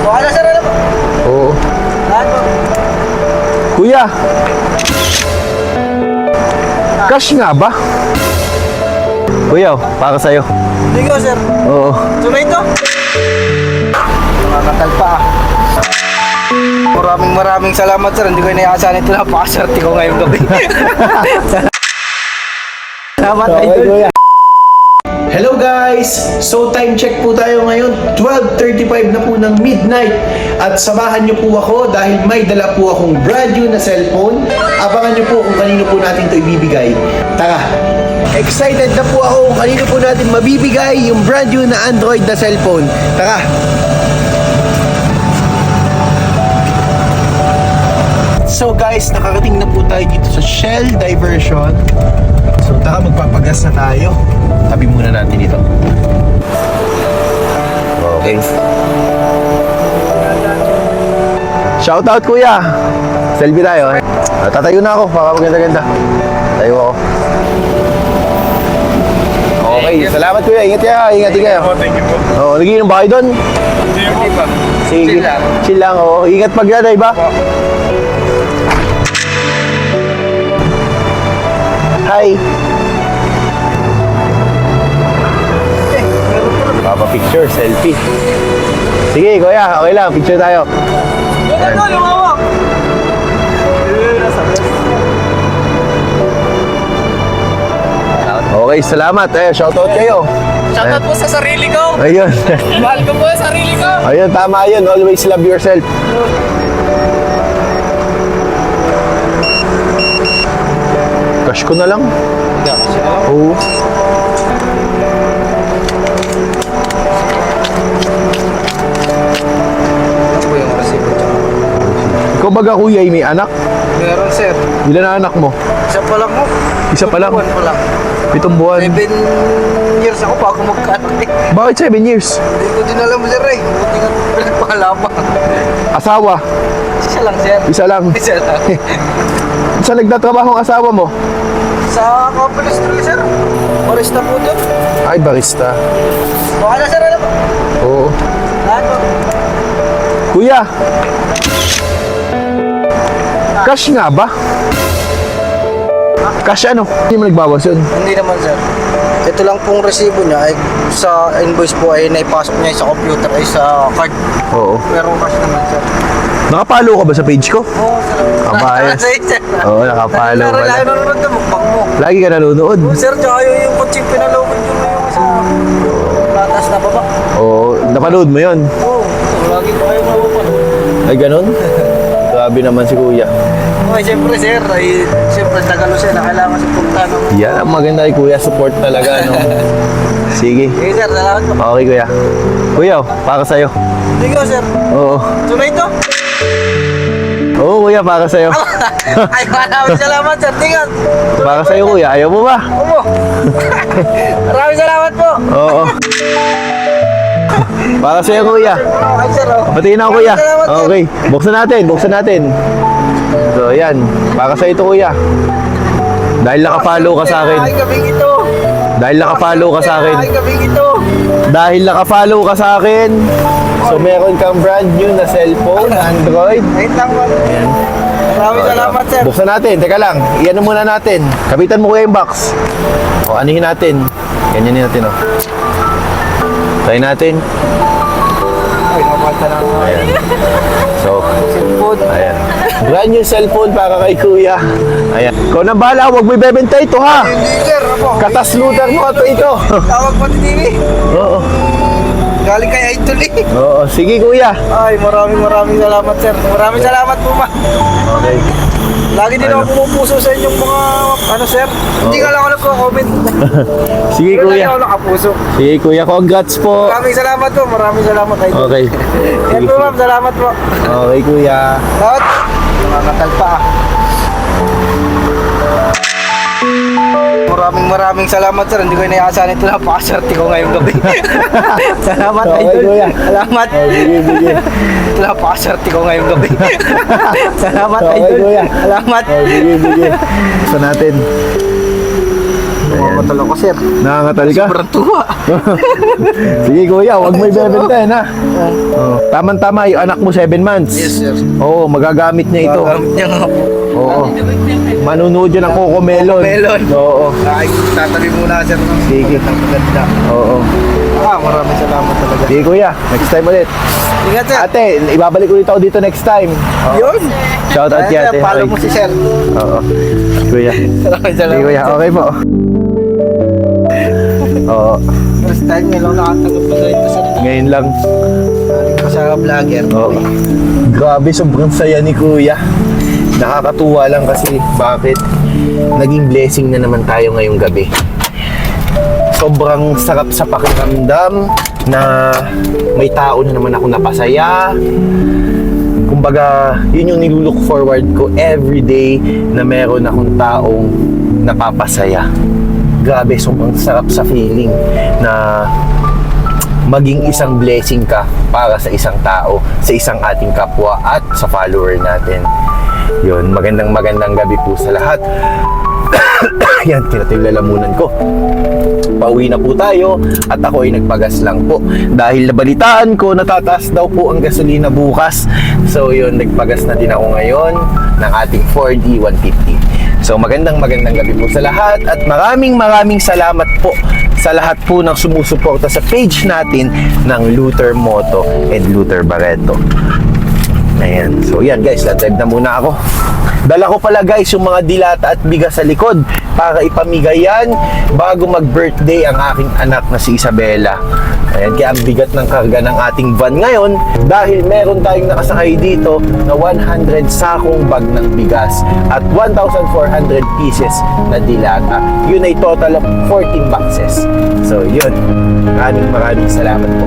Okay na sir, ano po? Oo. Lahat po. Kuya, cash nga ba? Kuya, para sa'yo. Hindi ko sir. Oo. Tomato? Nakakatalpa ah. Maraming salamat sir. Hindi ko inaasahan ito. Napakaswerte ko ngayong gabi. Salamat idol. Hello guys! So time check po tayo ngayon, 12:35 na po ng midnight. At samahan niyo po ako dahil may dala po akong brand new na cellphone. Abangan niyo po kung kanino po natin ito ibibigay. Tara! Excited na po ako kung kanino po natin mabibigay yung brand new na Android na cellphone. Tara! So guys, nakarating na po tayo dito sa Shell Diversion. So tara, magpapagas na tayo. Tabi muna natin dito. Okay. Shoutout kuya. Selfie tayo. Tatayo na ako, baka maganda-ganda. Tayo ako. Okay, salamat kuya. Ingat kayo. Ingat kayo. Thank you po. Oo, nagiinom ba kayo doon? Hindi po ba? Sige. Chill lang. Chill lang, oo. Ingat pagdaday ba? Hi. Papa picture, selfie. Sige, kuya, okay lang, picture tayo. Yan na, lumawak. Okay, salamat. Shoutout kayo. Shoutout po sa sarili ko. Ayun. Mahal ko po sa sarili ko. Ayun, tama yun. Always love yourself. Cash ko na lang. Oo. Ito po yung resibo. Ikaw baga kuya, may anak? Meron sir. Ilan na anak mo? Isa pa lang mo. Isa pa lang? Buwan pa lang. 7 buwan. 7 years ako bago magkaanak eh. Bakit 7 years? Hindi ko din alam sir eh. Hindi ko pinagpahalaman. Asawa? Isa lang sir. Isa lang. Isa lang. Saan nagtatrabaho ang asawa mo? Sa Couple Street sir. Barista po doon. Ay, barista. Okay na sir, ano po? Oo. Lahat po. Kuya, cash nga ba? Cash ano? Hindi mo nagbawas yun. Hindi naman sir. Ito lang pong resibo niya ay sa invoice po ay naipasok niya sa computer ay sa card. Oo. Pero cash naman sir. Nakapalo ka ba sa page ko? Oo sir. Ang bayad. Oo, nakapalo Pero pala. lalo nanonood ng mukbang mo. Lagi ka nanonood. Oo sir, tsaka yung kutsing pinalawin yung sa patas na baba. Oo, napanood mo yun. Oo. Lagi ko kayo mapapanood. Ay, ganun? Grabe naman si kuya. Okay, siyempre sir, ay siyempre Tagalo siya na kailangan suporta no. Yan ang maganda kay kuya. Support talaga, no? Sige. Okay sir, salamat po. Okay, kuya. Kuya, para sa'yo. Hindi ko sir. Oo. Tomato? Oo, kuya, para sa'yo. Ay, maraming salamat sir. Tingnan. Para sa'yo, kuya. Ayaw mo ba? Opo. Maraming salamat po. Oo. Para sa'yo, kuya. Ay sir, oh. Patingin ako, kuya. Maraming salamat, sir. Okay. Buksan natin, buksan natin. So, yan. Para sa'yo ito, kuya. Dahil nakafollow ka sa akin. Ay, gabing ito. Dahil nakafollow ka sa akin. Ay, gabing ito. Dahil nakafollow ka sa akin. So, meron kang brand new na cellphone, Android. Wait lang po. Maraming salamat sir. Buksan natin. Teka lang. Iyan muna natin. Kapitan mo kuya yung box. O, anihin natin. Ganyan natin, o. Try natin. Ay, napata na ako. Ayan. So, Cellphone. ayan. Brand new cellphone para kay kuya. Ayan. Ikaw na bahala. Huwag mo ibebenta ito, ha? Hindi sir, ako. Kataslutan mo ito. Tawag pa ni TV. Oo. Galing kay Idol eh. Oo. Sige, kuya. Ay, maraming salamat sir. Maraming salamat po ma. Okay. Lagi din Ano? ako pumupuso sa inyong mga, ano sir. Hindi ka lang ako nagko-comment. Sige, Pero lagi kuya. ako nakapuso. Sige, kuya. Congrats po. Maraming salamat po. Maraming salamat Idol. Okay. Yan po ma'am, salamat po. Okay, kuya. Lahat. Nakakatalpa ah. Maraming salamat sir. Hindi ko inaasahan ito. Napakaswerte ko ngayong gabi. Salamat Okay, Idol. kuya. Salamat. Sige. Ito napakaswerte ko ngayong gabi. Salamat Okay, Idol. kuya. Salamat. Sige. Buksan natin. Mamatal ako, sir. Nangangatal ka? Sobrang tuwa. Sige kuya, huwag mo ibebenta yan ha. Oh, tama-tama, yung anak mo 7 months. Yes, sir. Oo, magagamit niya ito. Gagamit niya nga po. Oo. Manunood yun ng Coco Melon. Melon. Oo. Ay, tatabi muna, sir. Sige. Ang maganda. Oo. Maraming salamat talaga. Sige kuya, next time ulit. Ingat, sir. Ate, ibabalik ulit ako dito next time. Yun. Shout out kay ate. Follow mo si sir. Oo. Kuya. Maraming Sige salamat. kuya, okay po. Oo. First time ngayon lang nakatanggap pa ganito, sir. Ngayon lang. Galing pa sa vlogger. Oo. Grabe, sobrang saya ni kuya. Nakakatuwa lang kasi bakit naging blessing na naman tayo ngayong gabi. Sobrang sarap sa pakiramdam na may tao na naman ako napasaya. Kumbaga, yun yung nilook forward ko every day na meron akong taong napapasaya. Grabe, sobrang sarap sa feeling na maging isang blessing ka para sa isang tao, sa isang ating kapwa at sa follower natin. Yun, magandang gabi po sa lahat. Yan, kinatay yung lalamunan ko. Pauwi na po tayo at ako ay nagpagas lang po. Dahil nabalitaan ko, natataas daw po ang gasolina bukas. So yun, nagpagas na din ako ngayon ng ating Ford E150. So magandang gabi po sa lahat at maraming salamat po sa lahat po ng sumusuporta sa page natin ng Luther Moto and Luther Barreto. Ayan. So yan guys, drive na muna ako. Dala ko pala guys yung mga dilata at bigas sa likod para ipamigay yan bago mag-birthday ang aking anak na si Isabela. Ayan, kaya ang bigat ng karga ng ating van ngayon dahil meron tayong nakasakay dito na 100 sakong bag ng bigas at 1,400 pieces na dilata. Yun ay total of 14 boxes. So yun, maraming salamat po.